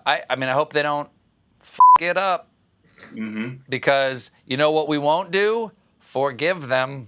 I mean, I hope they don't it up. Mm-hmm. Because you know what we won't do? Forgive them.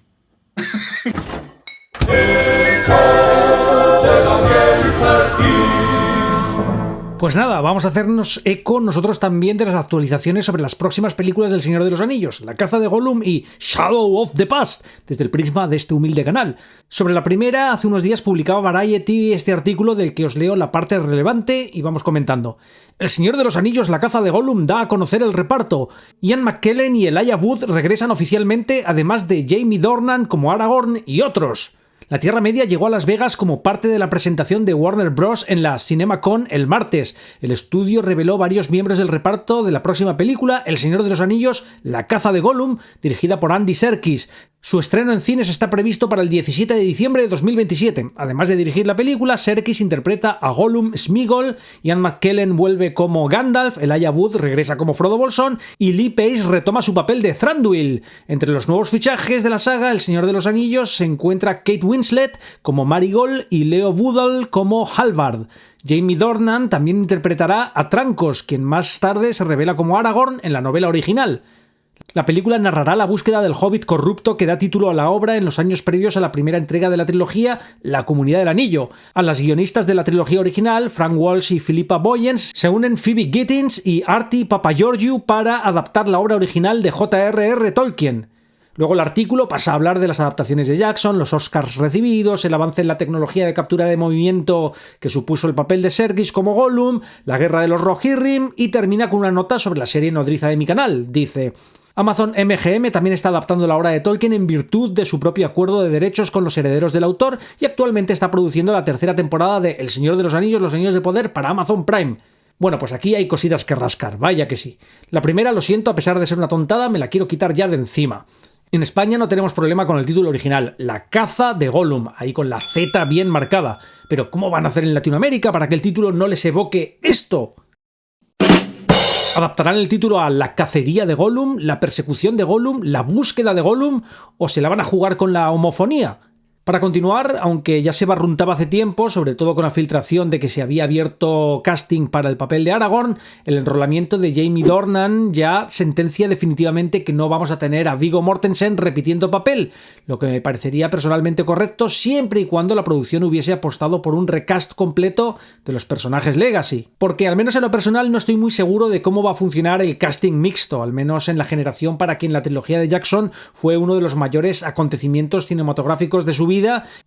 Pues nada, vamos a hacernos eco nosotros también de las actualizaciones sobre las próximas películas del Señor de los Anillos, La caza de Gollum y Shadow of the Past, desde el prisma de este humilde canal. Sobre la primera, hace unos días publicaba Variety este artículo del que os leo la parte relevante y vamos comentando. El Señor de los Anillos, La caza de Gollum da a conocer el reparto. Ian McKellen y Elijah Wood regresan oficialmente, además de Jamie Dornan como Aragorn y otros. La Tierra Media llegó a Las Vegas como parte de la presentación de Warner Bros. En la CinemaCon el martes. El estudio reveló varios miembros del reparto de la próxima película, El Señor de los Anillos, La caza de Gollum, dirigida por Andy Serkis. Su estreno en cines está previsto para el 17 de diciembre de 2027. Además de dirigir la película, Serkis interpreta a Gollum Sméagol, Ian McKellen vuelve como Gandalf, Elijah Wood regresa como Frodo Bolsón y Lee Pace retoma su papel de Thranduil. Entre los nuevos fichajes de la saga El Señor de los Anillos se encuentra Kate Winslet como Marigold y Leo Woodall como Halvard. Jamie Dornan también interpretará a Trancos, quien más tarde se revela como Aragorn en la novela original. La película narrará la búsqueda del hobbit corrupto que da título a la obra en los años previos a la primera entrega de la trilogía, La Comunidad del Anillo. A las guionistas de la trilogía original, Frank Walsh y Philippa Boyens, se unen Phoebe Gittins y Artie Papageorgiou para adaptar la obra original de J.R.R. Tolkien. Luego el artículo pasa a hablar de las adaptaciones de Jackson, los Oscars recibidos, el avance en la tecnología de captura de movimiento que supuso el papel de Serkis como Gollum, la guerra de los Rohirrim y termina con una nota sobre la serie nodriza de mi canal. Dice: Amazon MGM también está adaptando la obra de Tolkien en virtud de su propio acuerdo de derechos con los herederos del autor y actualmente está produciendo la tercera temporada de El Señor de los Anillos, Los Anillos de Poder para Amazon Prime. Bueno, pues aquí hay cositas que rascar, vaya que sí. La primera, lo siento, a pesar de ser una tontada, me la quiero quitar ya de encima. En España no tenemos problema con el título original, La caza de Gollum, ahí con la Z bien marcada. Pero ¿cómo van a hacer en Latinoamérica para que el título no les evoque esto? ¿Adaptarán el título a La cacería de Gollum, La persecución de Gollum, La búsqueda de Gollum o se la van a jugar con la homofonía? Para continuar, aunque ya se barruntaba hace tiempo, sobre todo con la filtración de que se había abierto casting para el papel de Aragorn, el enrolamiento de Jamie Dornan ya sentencia definitivamente que no vamos a tener a Viggo Mortensen repitiendo papel, lo que me parecería personalmente correcto siempre y cuando la producción hubiese apostado por un recast completo de los personajes Legacy. Porque al menos en lo personal no estoy muy seguro de cómo va a funcionar el casting mixto, al menos en la generación para quien la trilogía de Jackson fue uno de los mayores acontecimientos cinematográficos de su vida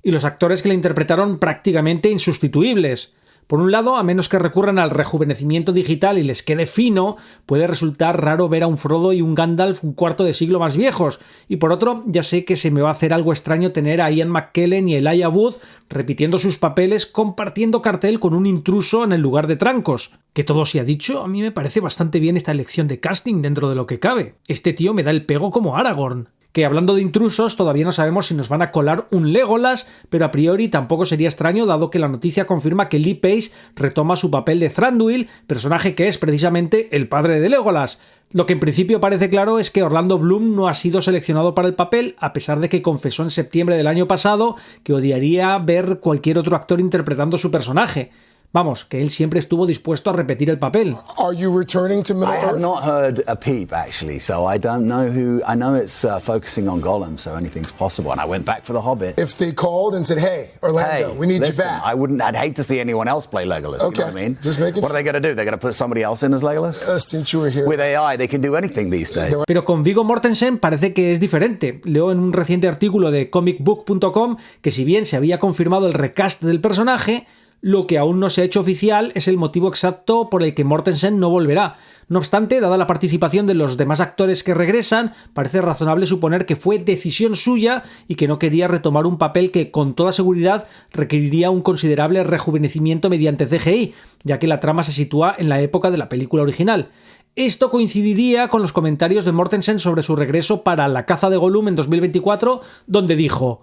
y los actores que la interpretaron prácticamente insustituibles. Por un lado, a menos que recurran al rejuvenecimiento digital y les quede fino, puede resultar raro ver a un Frodo y un Gandalf un cuarto de siglo más viejos. Y por otro, ya sé que se me va a hacer algo extraño tener a Ian McKellen y Elijah Wood repitiendo sus papeles compartiendo cartel con un intruso en el lugar de Trancos. Que todo se ha dicho, a mí me parece bastante bien esta elección de casting dentro de lo que cabe. Este tío me da el pego como Aragorn. Que hablando de intrusos, todavía no sabemos si nos van a colar un Legolas, pero a priori tampoco sería extraño dado que la noticia confirma que Lee Pace retoma su papel de Thranduil, personaje que es precisamente el padre de Legolas. Lo que en principio parece claro es que Orlando Bloom no ha sido seleccionado para el papel, a pesar de que confesó en septiembre del año pasado que odiaría ver cualquier otro actor interpretando su personaje. Vamos, que él siempre estuvo dispuesto a repetir el papel. Are you returning to Middle Earth? I have not heard a peep, actually, so I don't know who... I know it's focusing on Gollum, so anything's possible, and I went back for The Hobbit. If they called and said, hey, Orlando, we need listen, you back. I'd hate to see anyone else play Legolas, Okay, you know what I mean? just making What are they going to do? They're going to put somebody else in as Legolas? Since you were here. With AI, they can do anything these days. Pero con Viggo Mortensen parece que es diferente. Leo en un reciente artículo de comicbook.com que si bien se había confirmado el recast del personaje, lo que aún no se ha hecho oficial es el motivo exacto por el que Mortensen no volverá. No obstante, dada la participación de los demás actores que regresan, parece razonable suponer que fue decisión suya y que no quería retomar un papel que con toda seguridad requeriría un considerable rejuvenecimiento mediante CGI, ya que la trama se sitúa en la época de la película original. Esto coincidiría con los comentarios de Mortensen sobre su regreso para La caza de Gollum en 2024, donde dijo: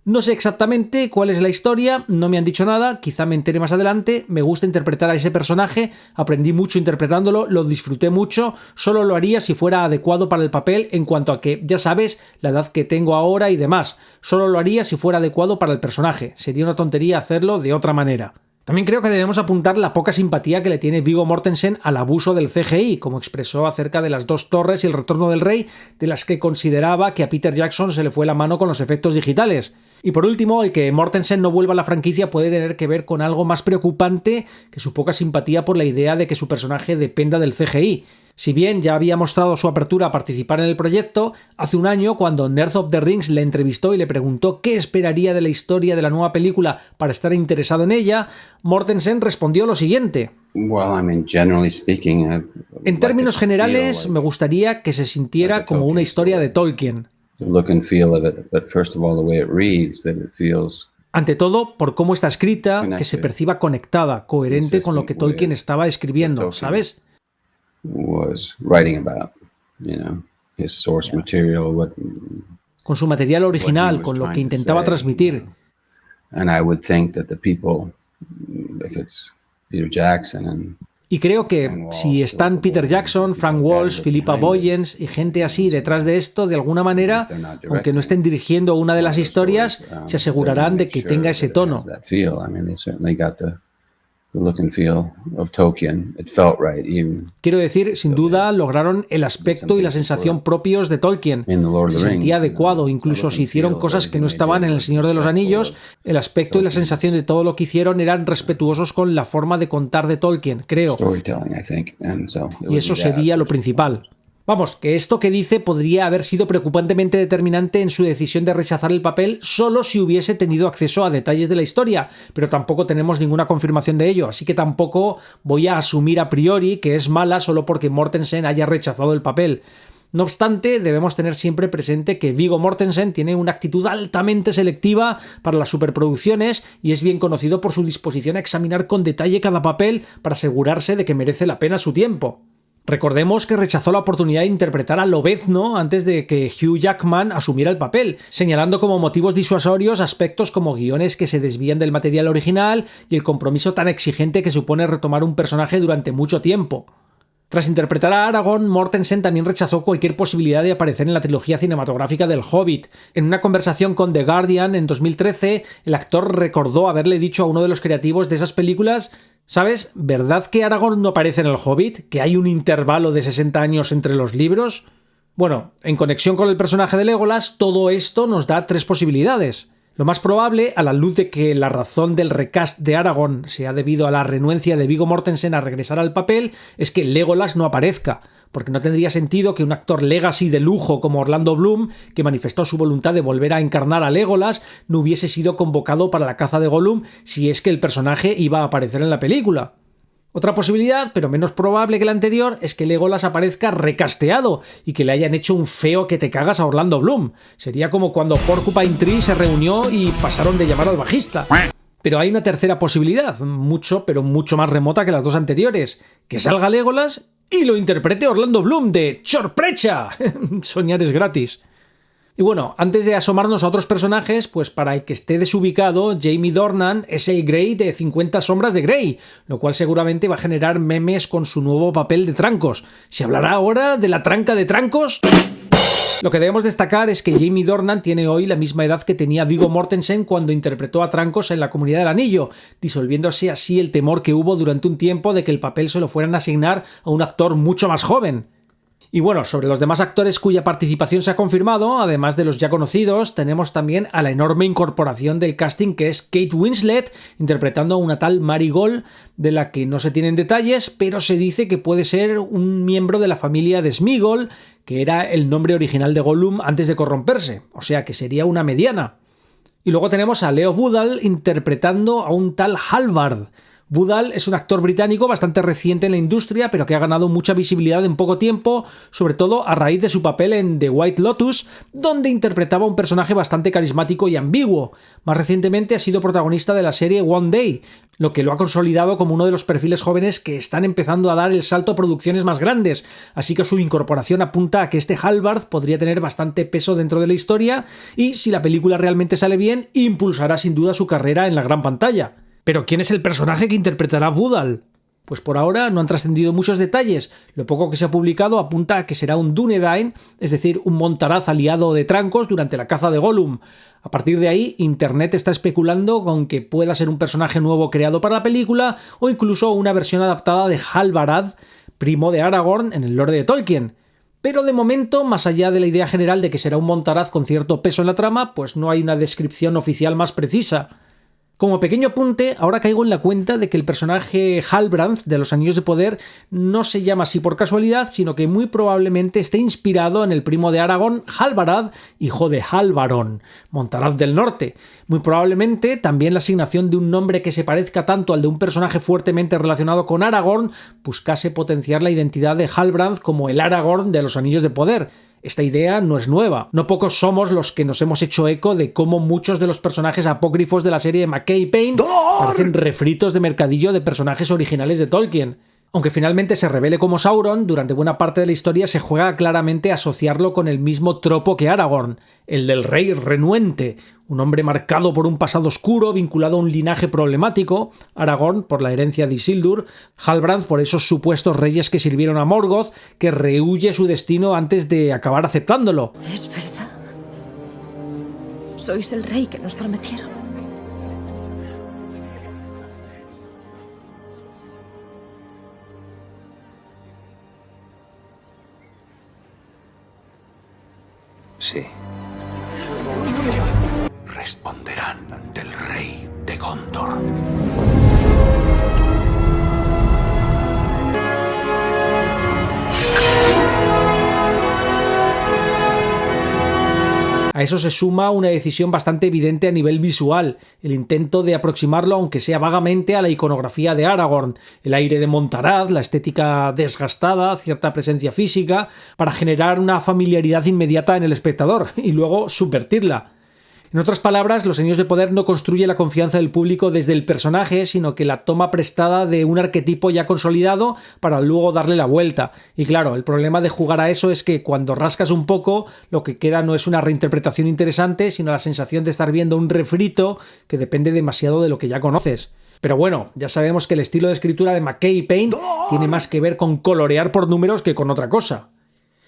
no sé exactamente cuál es la historia, no me han dicho nada, quizá me entere más adelante, me gusta interpretar a ese personaje, aprendí mucho interpretándolo, lo disfruté mucho, solo lo haría si fuera adecuado para el papel en cuanto a que, ya sabes, la edad que tengo ahora y demás, solo lo haría si fuera adecuado para el personaje, sería una tontería hacerlo de otra manera. También creo que debemos apuntar la poca simpatía que le tiene Viggo Mortensen al abuso del CGI, como expresó acerca de las dos torres y el retorno del rey, de las que consideraba que a Peter Jackson se le fue la mano con los efectos digitales. Y por último, el que Mortensen no vuelva a la franquicia puede tener que ver con algo más preocupante que su poca simpatía por la idea de que su personaje dependa del CGI. Si bien ya había mostrado su apertura a participar en el proyecto, hace un año, cuando Nerd of the Rings le entrevistó y le preguntó qué esperaría de la historia de la nueva película para estar interesado en ella, Mortensen respondió lo siguiente. En términos generales, me gustaría que se sintiera como una historia de Tolkien. Ante todo, por cómo está escrita, que se perciba conectada, coherente con lo que Tolkien estaba escribiendo, ¿sabes? Con su material original, con lo que intentaba transmitir. Y creo que si están Peter Jackson, Frank Walsh, Philippa Boyens y gente así detrás de esto, de alguna manera, aunque no estén dirigiendo una de las historias, se asegurarán de que tenga ese tono. Quiero decir, sin duda lograron el aspecto y la sensación propios de Tolkien. Se sentía adecuado, incluso si hicieron cosas que no estaban en El Señor de los Anillos, el aspecto y la sensación de todo lo que hicieron eran respetuosos con la forma de contar de Tolkien, creo. Y eso sería lo principal. Vamos, que esto que dice podría haber sido preocupantemente determinante en su decisión de rechazar el papel solo si hubiese tenido acceso a detalles de la historia, pero tampoco tenemos ninguna confirmación de ello, así que tampoco voy a asumir a priori que es mala solo porque Mortensen haya rechazado el papel. No obstante, debemos tener siempre presente que Viggo Mortensen tiene una actitud altamente selectiva para las superproducciones y es bien conocido por su disposición a examinar con detalle cada papel para asegurarse de que merece la pena su tiempo. Recordemos que rechazó la oportunidad de interpretar a Lobezno antes de que Hugh Jackman asumiera el papel, señalando como motivos disuasorios aspectos como guiones que se desvían del material original y el compromiso tan exigente que supone retomar un personaje durante mucho tiempo. Tras interpretar a Aragorn, Mortensen también rechazó cualquier posibilidad de aparecer en la trilogía cinematográfica del Hobbit. En una conversación con The Guardian en 2013, el actor recordó haberle dicho a uno de los creativos de esas películas: ¿sabes? ¿Verdad que Aragorn no aparece en el Hobbit? ¿Que hay un intervalo de 60 años entre los libros? Bueno, en conexión con el personaje de Legolas, todo esto nos da tres posibilidades. Lo más probable, a la luz de que la razón del recast de Aragorn sea debido a la renuencia de Viggo Mortensen a regresar al papel, es que Legolas no aparezca, porque no tendría sentido que un actor legacy de lujo como Orlando Bloom, que manifestó su voluntad de volver a encarnar a Legolas, no hubiese sido convocado para la caza de Gollum si es que el personaje iba a aparecer en la película. Otra posibilidad, pero menos probable que la anterior, es que Legolas aparezca recasteado y que le hayan hecho un feo que te cagas a Orlando Bloom. Sería como cuando Porcupine Tree se reunió y pasaron de llamar al bajista. Pero hay una tercera posibilidad, pero mucho más remota que las dos anteriores, que salga Legolas y lo interprete Orlando Bloom de ¡Sorpresa! Soñar es gratis. Y bueno, antes de asomarnos a otros personajes, pues para el que esté desubicado, Jamie Dornan es el Grey de 50 sombras de Grey, lo cual seguramente va a generar memes con su nuevo papel de Trancos. ¿Se hablará ahora de la tranca de Trancos? Lo que debemos destacar es que Jamie Dornan tiene hoy la misma edad que tenía Viggo Mortensen cuando interpretó a Trancos en La Comunidad del Anillo, disolviéndose así el temor que hubo durante un tiempo de que el papel se lo fueran a asignar a un actor mucho más joven. Y bueno, sobre los demás actores cuya participación se ha confirmado, además de los ya conocidos, tenemos también a la enorme incorporación del casting que es Kate Winslet, interpretando a una tal Mary Gold, de la que no se tienen detalles, pero se dice que puede ser un miembro de la familia de Sméagol, que era el nombre original de Gollum antes de corromperse, o sea que sería una mediana. Y luego tenemos a Leo Woodall interpretando a un tal Halvard. Woodall es un actor británico bastante reciente en la industria, pero que ha ganado mucha visibilidad en poco tiempo, sobre todo a raíz de su papel en The White Lotus, donde interpretaba un personaje bastante carismático y ambiguo. Más recientemente ha sido protagonista de la serie One Day, lo que lo ha consolidado como uno de los perfiles jóvenes que están empezando a dar el salto a producciones más grandes, así que su incorporación apunta a que este Halvard podría tener bastante peso dentro de la historia y, si la película realmente sale bien, impulsará sin duda su carrera en la gran pantalla. ¿Pero quién es el personaje que interpretará Woodall? Pues por ahora no han trascendido muchos detalles. Lo poco que se ha publicado apunta a que será un Dúnedain, es decir, un Montaraz aliado de Trancos durante la caza de Gollum. A partir de ahí, Internet está especulando con que pueda ser un personaje nuevo creado para la película o incluso una versión adaptada de Halbarad, primo de Aragorn en el lore de Tolkien. Pero de momento, más allá de la idea general de que será un Montaraz con cierto peso en la trama, pues no hay una descripción oficial más precisa. Como pequeño apunte, ahora caigo en la cuenta de que el personaje Halbrand de los Anillos de Poder no se llama así por casualidad, sino que muy probablemente esté inspirado en el primo de Aragorn, Halbarad, hijo de Halbarón, Montaraz del Norte. Muy probablemente también la asignación de un nombre que se parezca tanto al de un personaje fuertemente relacionado con Aragorn buscase potenciar la identidad de Halbrand como el Aragorn de los Anillos de Poder. Esta idea no es nueva. No pocos somos los que nos hemos hecho eco de cómo muchos de los personajes apócrifos de la serie de McKay y Payne parecen refritos de mercadillo de personajes originales de Tolkien. Aunque finalmente se revele como Sauron, durante buena parte de la historia se juega claramente a asociarlo con el mismo tropo que Aragorn, el del rey renuente, un hombre marcado por un pasado oscuro vinculado a un linaje problemático, Aragorn por la herencia de Isildur, Halbrand por esos supuestos reyes que sirvieron a Morgoth, que rehúye su destino antes de acabar aceptándolo. Es verdad. Sois el rey que nos prometieron. Sí. Responderán ante el rey de Gondor. A eso se suma una decisión bastante evidente a nivel visual, el intento de aproximarlo, aunque sea vagamente, a la iconografía de Aragorn, el aire de Montaraz, la estética desgastada, cierta presencia física, para generar una familiaridad inmediata en el espectador y luego subvertirla. En otras palabras, Los Anillos de Poder no construye la confianza del público desde el personaje, sino que la toma prestada de un arquetipo ya consolidado para luego darle la vuelta. Y claro, el problema de jugar a eso es que cuando rascas un poco, lo que queda no es una reinterpretación interesante, sino la sensación de estar viendo un refrito que depende demasiado de lo que ya conoces. Pero bueno, ya sabemos que el estilo de escritura de McKay y Payne tiene más que ver con colorear por números que con otra cosa.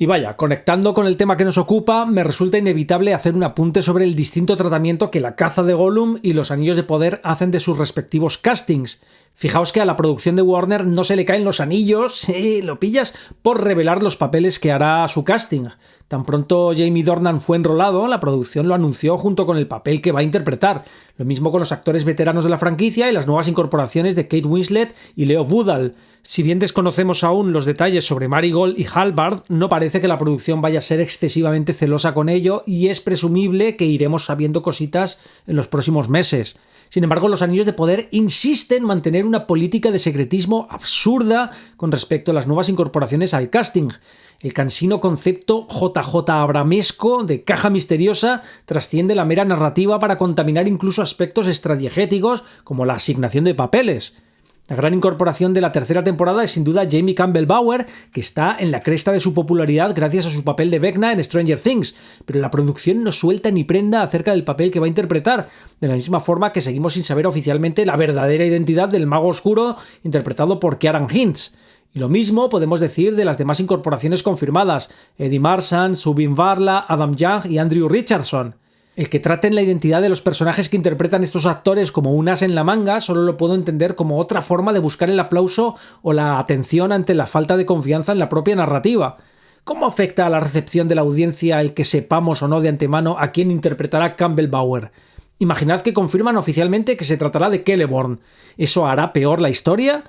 Y vaya, conectando con el tema que nos ocupa, me resulta inevitable hacer un apunte sobre el distinto tratamiento que La caza de Gollum y Los Anillos de Poder hacen de sus respectivos castings. Fijaos que a la producción de Warner no se le caen los anillos, sí, lo pillas, por revelar los papeles que hará su casting. Tan pronto Jamie Dornan fue enrolado, la producción lo anunció junto con el papel que va a interpretar. Lo mismo con los actores veteranos de la franquicia y las nuevas incorporaciones de Kate Winslet y Leo Woodall. Si bien desconocemos aún los detalles sobre Marigold y Halbard, no parece que la producción vaya a ser excesivamente celosa con ello y es presumible que iremos sabiendo cositas en los próximos meses. Sin embargo, Los Anillos de Poder insisten en mantener una política de secretismo absurda con respecto a las nuevas incorporaciones al casting. El cansino concepto JJ abramesco de caja misteriosa trasciende la mera narrativa para contaminar incluso aspectos extradiegéticos como la asignación de papeles. La gran incorporación de la tercera temporada es sin duda Jamie Campbell Bower, que está en la cresta de su popularidad gracias a su papel de Vecna en Stranger Things, pero la producción no suelta ni prenda acerca del papel que va a interpretar, de la misma forma que seguimos sin saber oficialmente la verdadera identidad del mago oscuro interpretado por Ciarán Hinds. Y lo mismo podemos decir de las demás incorporaciones confirmadas, Eddie Marsan, Zubin Varla, Adam Young y Andrew Richardson. El que traten la identidad de los personajes que interpretan estos actores como un as en la manga solo lo puedo entender como otra forma de buscar el aplauso o la atención ante la falta de confianza en la propia narrativa. ¿Cómo afecta a la recepción de la audiencia el que sepamos o no de antemano a quién interpretará Campbell Bower? Imaginad que confirman oficialmente que se tratará de Celeborn. ¿Eso hará peor la historia?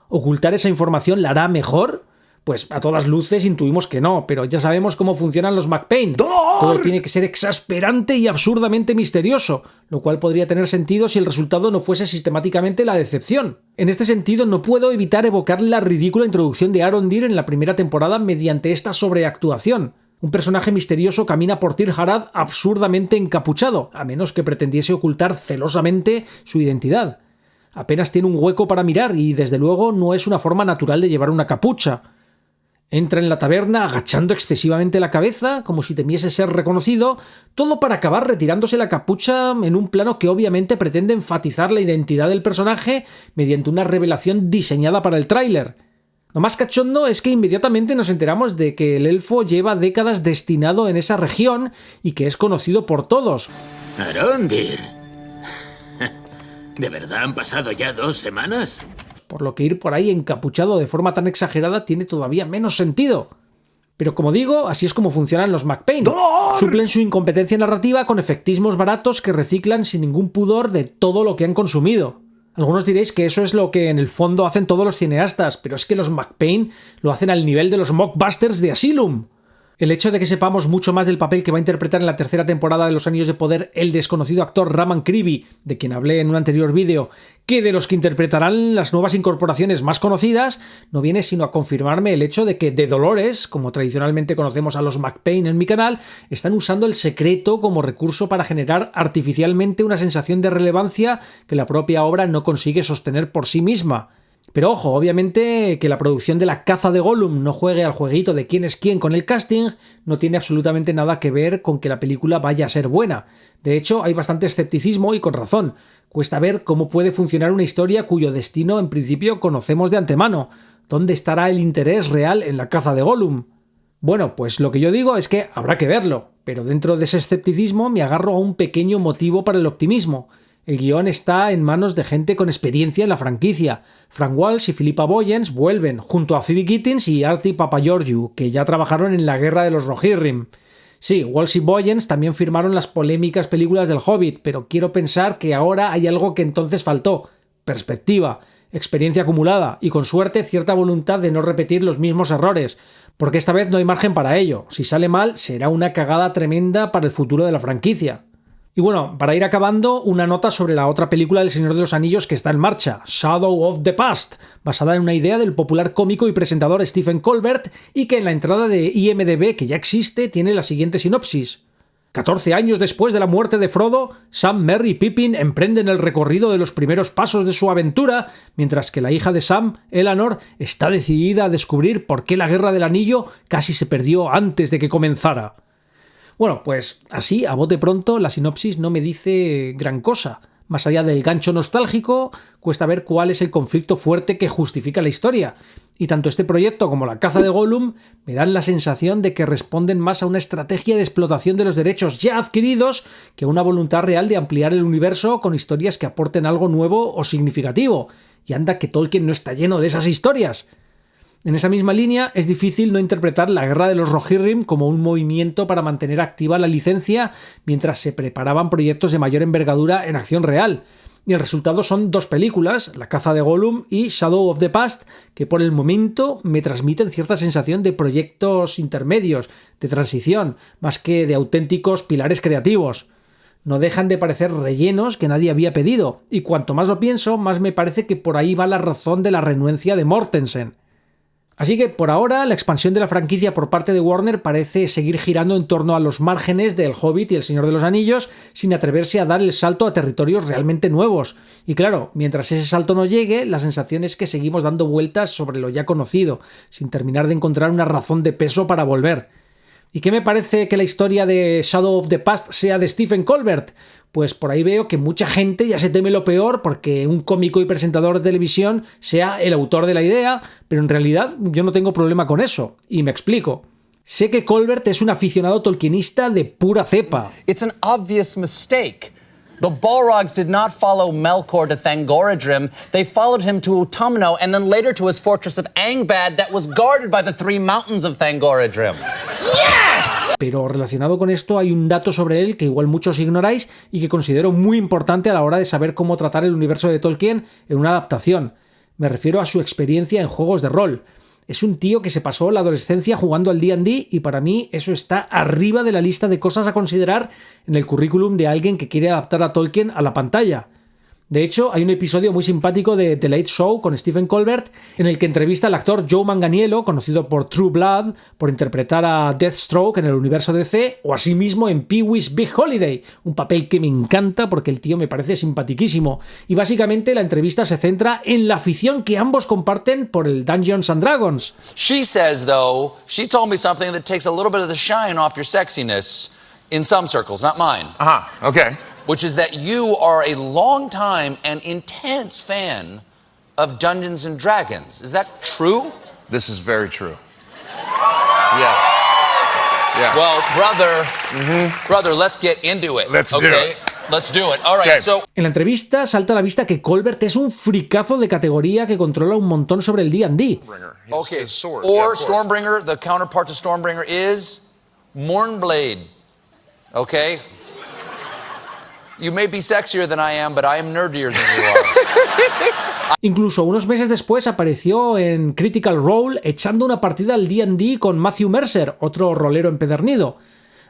¿Ocultar esa información la hará mejor? Pues a todas luces intuimos que no, pero ya sabemos cómo funcionan los McPain. Todo tiene que ser exasperante y absurdamente misterioso, lo cual podría tener sentido si el resultado no fuese sistemáticamente la decepción. En este sentido, no puedo evitar evocar la ridícula introducción de Arondir en la primera temporada mediante esta sobreactuación. Un personaje misterioso camina por Tir Harad absurdamente encapuchado, a menos que pretendiese ocultar celosamente su identidad. Apenas tiene un hueco para mirar y, desde luego, no es una forma natural de llevar una capucha. Entra en la taberna agachando excesivamente la cabeza, como si temiese ser reconocido, todo para acabar retirándose la capucha en un plano que obviamente pretende enfatizar la identidad del personaje mediante una revelación diseñada para el tráiler. Lo más cachondo es que inmediatamente nos enteramos de que el elfo lleva décadas destinado en esa región y que es conocido por todos. Arondir. ¿De verdad han pasado ya 2 semanas? Por lo que ir por ahí encapuchado de forma tan exagerada tiene todavía menos sentido. Pero como digo, así es como funcionan los McPain. Suplen su incompetencia narrativa con efectismos baratos que reciclan sin ningún pudor de todo lo que han consumido. Algunos diréis que eso es lo que en el fondo hacen todos los cineastas, pero es que los McPain lo hacen al nivel de los mockbusters de Asylum. El hecho de que sepamos mucho más del papel que va a interpretar en la tercera temporada de Los Anillos de Poder el desconocido actor Raman Creevy, de quien hablé en un anterior vídeo, que de los que interpretarán las nuevas incorporaciones más conocidas, no viene sino a confirmarme el hecho de que The Dolores, como tradicionalmente conocemos a los McPain en mi canal, están usando el secreto como recurso para generar artificialmente una sensación de relevancia que la propia obra no consigue sostener por sí misma. Pero ojo, obviamente que la producción de La caza de Gollum no juegue al jueguito de quién es quién con el casting no tiene absolutamente nada que ver con que la película vaya a ser buena. De hecho, hay bastante escepticismo y con razón. Cuesta ver cómo puede funcionar una historia cuyo destino en principio conocemos de antemano. ¿Dónde estará el interés real en La caza de Gollum? Bueno, pues lo que yo digo es que habrá que verlo, pero dentro de ese escepticismo me agarro a un pequeño motivo para el optimismo. El guión está en manos de gente con experiencia en la franquicia. Frank Walsh y Philippa Boyens vuelven, junto a Phoebe Gittins y Artie Papageorgiou, que ya trabajaron en la Guerra de los Rohirrim. Sí, Walsh y Boyens también firmaron las polémicas películas del Hobbit, pero quiero pensar que ahora hay algo que entonces faltó: perspectiva, experiencia acumulada y, con suerte, cierta voluntad de no repetir los mismos errores, porque esta vez no hay margen para ello. Si sale mal, será una cagada tremenda para el futuro de la franquicia. Y bueno, para ir acabando, una nota sobre la otra película del Señor de los Anillos que está en marcha, Shadow of the Past, basada en una idea del popular cómico y presentador Stephen Colbert y que en la entrada de IMDb, que ya existe, tiene la siguiente sinopsis. 14 años después de la muerte de Frodo, Sam, Merry y Pippin emprenden el recorrido de los primeros pasos de su aventura, mientras que la hija de Sam, Elanor, está decidida a descubrir por qué la Guerra del Anillo casi se perdió antes de que comenzara. Bueno, pues así, a bote pronto, la sinopsis no me dice gran cosa. Más allá del gancho nostálgico, cuesta ver cuál es el conflicto fuerte que justifica la historia. Y tanto este proyecto como La caza de Gollum me dan la sensación de que responden más a una estrategia de explotación de los derechos ya adquiridos que a una voluntad real de ampliar el universo con historias que aporten algo nuevo o significativo. Y anda que Tolkien no está lleno de esas historias. En esa misma línea, es difícil no interpretar la Guerra de los Rohirrim como un movimiento para mantener activa la licencia mientras se preparaban proyectos de mayor envergadura en acción real. Y el resultado son 2 películas, La caza de Gollum y Shadow of the Past, que por el momento me transmiten cierta sensación de proyectos intermedios, de transición, más que de auténticos pilares creativos. No dejan de parecer rellenos que nadie había pedido, y cuanto más lo pienso, más me parece que por ahí va la razón de la renuencia de Mortensen. Así que por ahora la expansión de la franquicia por parte de Warner parece seguir girando en torno a los márgenes del Hobbit y El Señor de los Anillos sin atreverse a dar el salto a territorios realmente nuevos. Y claro, mientras ese salto no llegue, la sensación es que seguimos dando vueltas sobre lo ya conocido, sin terminar de encontrar una razón de peso para volver. ¿Y qué me parece que la historia de Shadow of the Past sea de Stephen Colbert? Pues por ahí veo que mucha gente ya se teme lo peor porque un cómico y presentador de televisión sea el autor de la idea, pero en realidad yo no tengo problema con eso, y me explico. Sé que Colbert es un aficionado tolkienista de pura cepa. It's an obvious mistake. The Balrogs did not follow Melkor to Thangorodrim. They followed him to Utumno and then later to his fortress of Angbad that was guarded by the 3 mountains of Thangorodrim. Pero relacionado con esto hay un dato sobre él que igual muchos ignoráis y que considero muy importante a la hora de saber cómo tratar el universo de Tolkien en una adaptación. Me refiero a su experiencia en juegos de rol. Es un tío que se pasó la adolescencia jugando al D&D y para mí eso está arriba de la lista de cosas a considerar en el currículum de alguien que quiere adaptar a Tolkien a la pantalla. De hecho, hay un episodio muy simpático de The Late Show con Stephen Colbert en el que entrevista al actor Joe Manganiello, conocido por True Blood, por interpretar a Deathstroke en el universo DC, o asimismo en Pee-wee's Big Holiday, un papel que me encanta porque el tío me parece simpatiquísimo. Y básicamente la entrevista se centra en la afición que ambos comparten por el Dungeons and Dragons. She says, though, she told me something that takes a little bit of the shine off your sexiness in some circles, not mine. Okay. Which is that you are a long-time and intense fan of Dungeons and Dragons. Is that true? This is very true. Yes. Yeah. Well, brother, let's get into it. Let's do it. Let's do it. All right, Okay. so En la entrevista salta a la vista que Colbert es un fricazo de categoría que controla un montón sobre el D&D. okay, His sword. or Yeah, of course. Stormbringer, the counterpart to Stormbringer is Mournblade. Okay? You may be sexier than I am, but I am nerdier than you are. Incluso unos meses después apareció en Critical Role echando una partida al D&D con Matthew Mercer, otro rolero empedernido.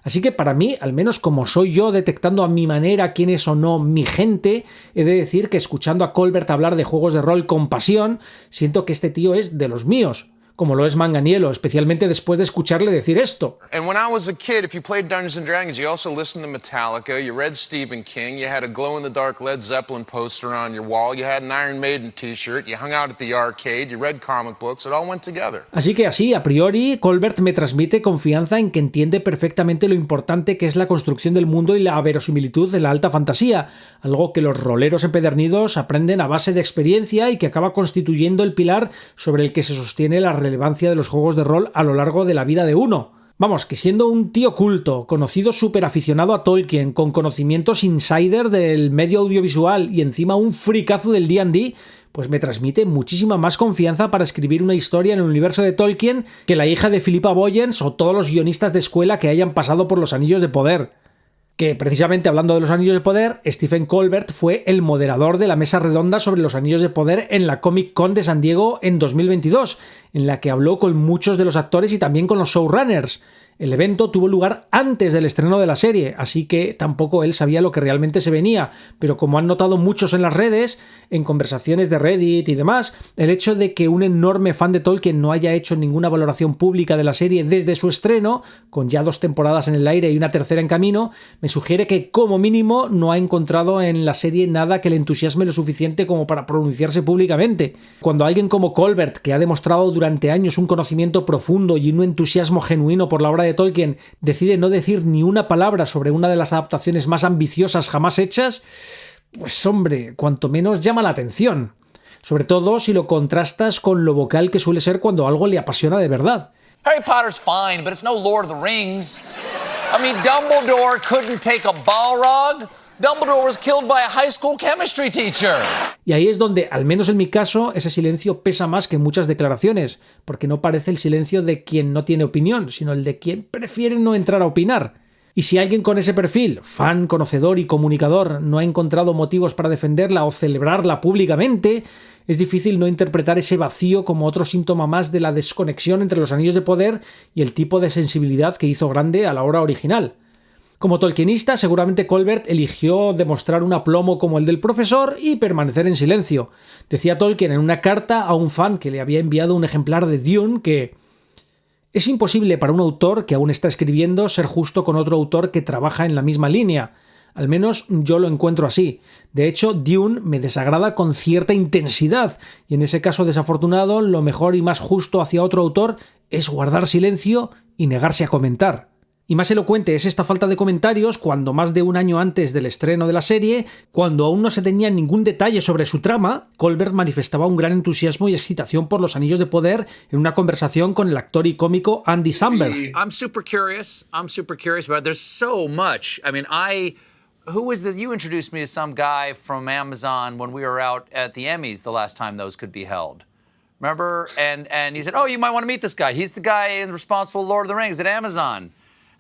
Así que para mí, al menos como soy yo detectando a mi manera quién es o no mi gente, he de decir que escuchando a Colbert hablar de juegos de rol con pasión, siento que este tío es de los míos, como lo es Manganiello, especialmente después de escucharle decir esto. And when I was a kid, if you played Dungeons and Dragons, you also listened to Metallica, you read Stephen King, you had a glow-in-the-dark Led Zeppelin poster on your wall, you had an Iron Maiden t-shirt, you hung out at the arcade, you read comic books, it all went together. Así que así, a priori, Colbert me transmite confianza en que entiende perfectamente lo importante que es la construcción del mundo y la verosimilitud de la alta fantasía, algo que los roleros empedernidos aprenden a base de experiencia y que acaba constituyendo el pilar sobre el que se sostiene la relevancia de los juegos de rol a lo largo de la vida de uno. Vamos, que siendo un tío culto, conocido súper aficionado a Tolkien, con conocimientos insider del medio audiovisual y encima un fricazo del D&D, pues me transmite muchísima más confianza para escribir una historia en el universo de Tolkien que la hija de Philippa Boyens o todos los guionistas de escuela que hayan pasado por los Anillos de Poder. Que precisamente hablando de los Anillos de Poder, Stephen Colbert fue el moderador de la mesa redonda sobre los Anillos de Poder en la Comic Con de San Diego en 2022, en la que habló con muchos de los actores y también con los showrunners. El evento tuvo lugar antes del estreno de la serie, así que tampoco él sabía lo que realmente se venía, pero como han notado muchos en las redes, en conversaciones de Reddit y demás, el hecho de que un enorme fan de Tolkien no haya hecho ninguna valoración pública de la serie desde su estreno, con ya 2 temporadas en el aire y una tercera en camino, me sugiere que como mínimo no ha encontrado en la serie nada que le entusiasme lo suficiente como para pronunciarse públicamente. Cuando alguien como Colbert, que ha demostrado durante años un conocimiento profundo y un entusiasmo genuino por la obra de Tolkien, decide no decir ni una palabra sobre una de las adaptaciones más ambiciosas jamás hechas, pues hombre, cuanto menos llama la atención. Sobre todo si lo contrastas con lo vocal que suele ser cuando algo le apasiona de verdad. Harry Potter's fine, but it's no Lord of the Rings. I mean, Dumbledore couldn't take a Balrog. Dumbledore was killed by a high school chemistry teacher. Y ahí es donde, al menos en mi caso, ese silencio pesa más que muchas declaraciones, porque no parece el silencio de quien no tiene opinión, sino el de quien prefiere no entrar a opinar. Y si alguien con ese perfil, fan, conocedor y comunicador, no ha encontrado motivos para defenderla o celebrarla públicamente, es difícil no interpretar ese vacío como otro síntoma más de la desconexión entre los Anillos de Poder y el tipo de sensibilidad que hizo grande a la obra original. Como tolkienista, seguramente Colbert eligió demostrar un aplomo como el del profesor y permanecer en silencio. Decía Tolkien en una carta a un fan que le había enviado un ejemplar de Dune que es imposible para un autor que aún está escribiendo ser justo con otro autor que trabaja en la misma línea. Al menos yo lo encuentro así. De hecho, Dune me desagrada con cierta intensidad, y en ese caso desafortunado, lo mejor y más justo hacia otro autor es guardar silencio y negarse a comentar. Y más elocuente es esta falta de comentarios cuando más de un año antes del estreno de la serie, cuando aún no se tenía ningún detalle sobre su trama, Colbert manifestaba un gran entusiasmo y excitación por los Anillos de Poder en una conversación con el actor y cómico Andy Samberg. I'm super curious, but there's so much. I mean, Who was this? You introduced me to some guy from Amazon when we were out at the Emmys the last time those could be held. Remember? And you said, oh, you might want to meet this guy. He's the guy responsible for Lord of the Rings at Amazon.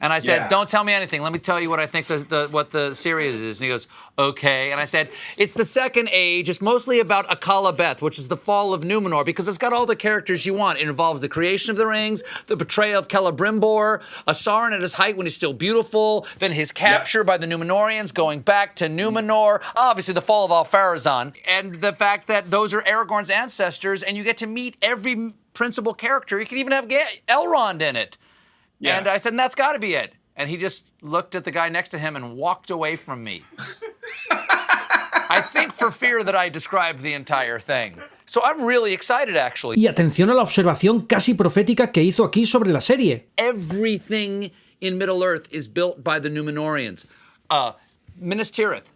And I said, Yeah. don't tell me anything. Let me tell you what I think what the series is. And he goes, okay. And I said, it's the Second Age. It's mostly about Akala Beth, which is the fall of Numenor, because it's got all the characters you want. It involves the creation of the rings, the betrayal of Celebrimbor, a Sauron at his height when he's still beautiful, then his capture by the Numenorians, going back to Numenor, obviously the fall of Al-Pharazôn, and the fact that those are Aragorn's ancestors, and you get to meet every principal character. You can even have Elrond in it. Yeah. And I said, and that's got to be it. And he just looked at the guy next to him and walked away from me. I think for fear that I described the entire thing. So I'm really excited, actually. Y atención a la observación casi profética que hizo aquí sobre la serie. Everything in Middle-earth is built by the Numenorians. Minas Tirith,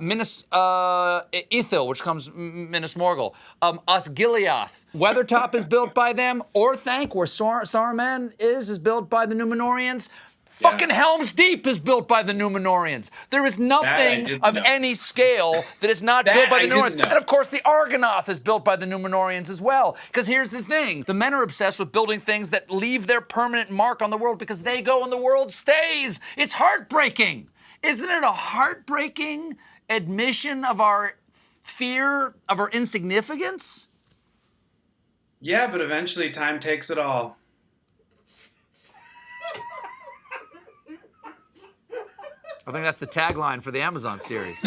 Minas Ithil, which comes Minas Morgul, Osgiliath. Weathertop is built by them. Orthanc, where Saruman is built by the Numenorians. Fucking Helm's Deep is built by the Numenorians. There is nothing of any scale that is not built by the Numenorians. And of course, the Argonath is built by the Numenorians as well. Because here's the thing. The men are obsessed with building things that leave their permanent mark on the world because they go and the world stays. It's heartbreaking. Isn't it a heartbreaking admission of our fear, of our insignificance? Yeah, but eventually time takes it all. I think that's the tagline for the Amazon series.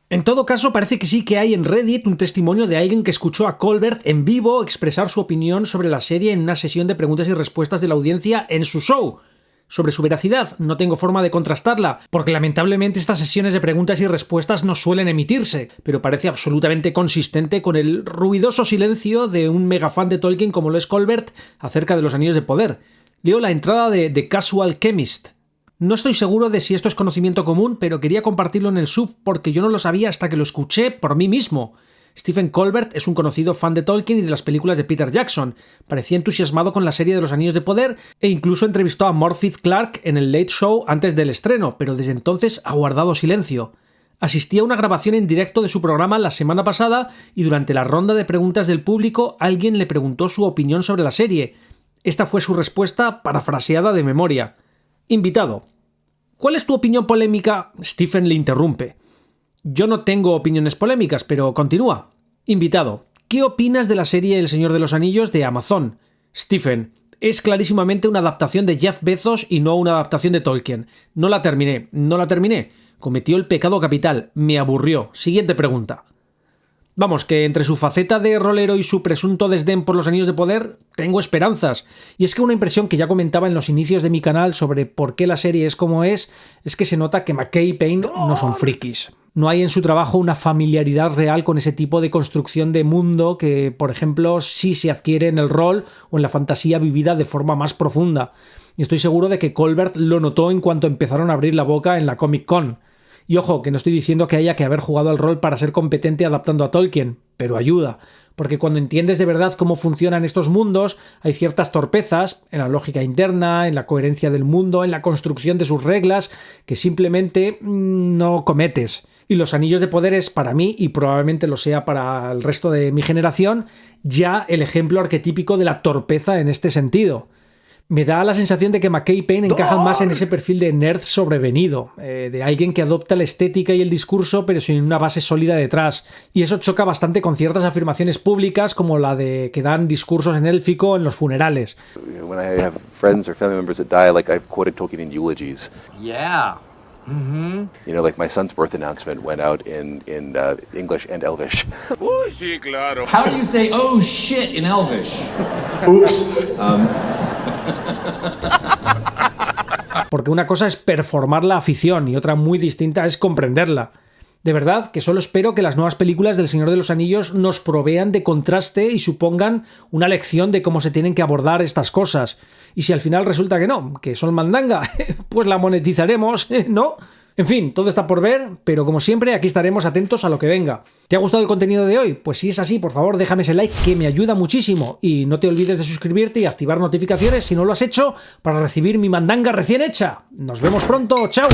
En todo caso, parece que sí que hay en Reddit un testimonio de alguien que escuchó a Colbert en vivo expresar su opinión sobre la serie en una sesión de preguntas y respuestas de la audiencia en su show. Sobre su veracidad, no tengo forma de contrastarla, porque lamentablemente estas sesiones de preguntas y respuestas no suelen emitirse, pero parece absolutamente consistente con el ruidoso silencio de un mega fan de Tolkien como lo es Colbert acerca de los Anillos de Poder. Leo la entrada de The Casual Chemist. No estoy seguro de si esto es conocimiento común, pero quería compartirlo en el sub porque yo no lo sabía hasta que lo escuché por mí mismo. Stephen Colbert es un conocido fan de Tolkien y de las películas de Peter Jackson. Parecía entusiasmado con la serie de los Anillos de Poder e incluso entrevistó a Morfydd Clark en el Late Show antes del estreno, pero desde entonces ha guardado silencio. Asistí a una grabación en directo de su programa la semana pasada y durante la ronda de preguntas del público alguien le preguntó su opinión sobre la serie. Esta fue su respuesta parafraseada de memoria. Invitado. ¿Cuál es tu opinión polémica? Stephen le interrumpe. Yo no tengo opiniones polémicas, pero continúa. Invitado. ¿Qué opinas de la serie El Señor de los Anillos de Amazon? Stephen. Es clarísimamente una adaptación de Jeff Bezos y no una adaptación de Tolkien. No la terminé. Cometió el pecado capital. Me aburrió. Siguiente pregunta. Vamos, que entre su faceta de rolero y su presunto desdén por los Anillos de Poder, tengo esperanzas. Y es que una impresión que ya comentaba en los inicios de mi canal sobre por qué la serie es como es que se nota que McKay y Payne no son frikis. No hay en su trabajo una familiaridad real con ese tipo de construcción de mundo que, por ejemplo, sí se adquiere en el rol o en la fantasía vivida de forma más profunda. Y estoy seguro de que Colbert lo notó en cuanto empezaron a abrir la boca en la Comic Con. Y ojo, que no estoy diciendo que haya que haber jugado al rol para ser competente adaptando a Tolkien, pero ayuda, porque cuando entiendes de verdad cómo funcionan estos mundos, hay ciertas torpezas en la lógica interna, en la coherencia del mundo, en la construcción de sus reglas, que simplemente no cometes. Y los Anillos de Poder es para mí, y probablemente lo sea para el resto de mi generación, ya el ejemplo arquetípico de la torpeza en este sentido. Me da la sensación de que McKay y Payne encajan más en ese perfil de nerd sobrevenido, de alguien que adopta la estética y el discurso pero sin una base sólida detrás. Y eso choca bastante con ciertas afirmaciones públicas como la de que dan discursos en élfico en los funerales. When I have friends or family members that die, like I've quoted Tolkien in eulogies. Yeah. Mm-hmm. You know, like my son's birth announcement went out in English and Elvish. Uy, sí, claro. How do you say "oh shit" in Elvish? Oops. Porque una cosa es performar la afición y otra muy distinta es comprenderla. De verdad que solo espero que las nuevas películas del Señor de los Anillos nos provean de contraste y supongan una lección de cómo se tienen que abordar estas cosas. Y si al final resulta que no, que son mandanga, pues la monetizaremos, ¿no? En fin, todo está por ver, pero como siempre aquí estaremos atentos a lo que venga. ¿Te ha gustado el contenido de hoy? Pues si es así, por favor déjame ese like que me ayuda muchísimo. Y no te olvides de suscribirte y activar notificaciones si no lo has hecho para recibir mi mandanga recién hecha. Nos vemos pronto, ¡chao!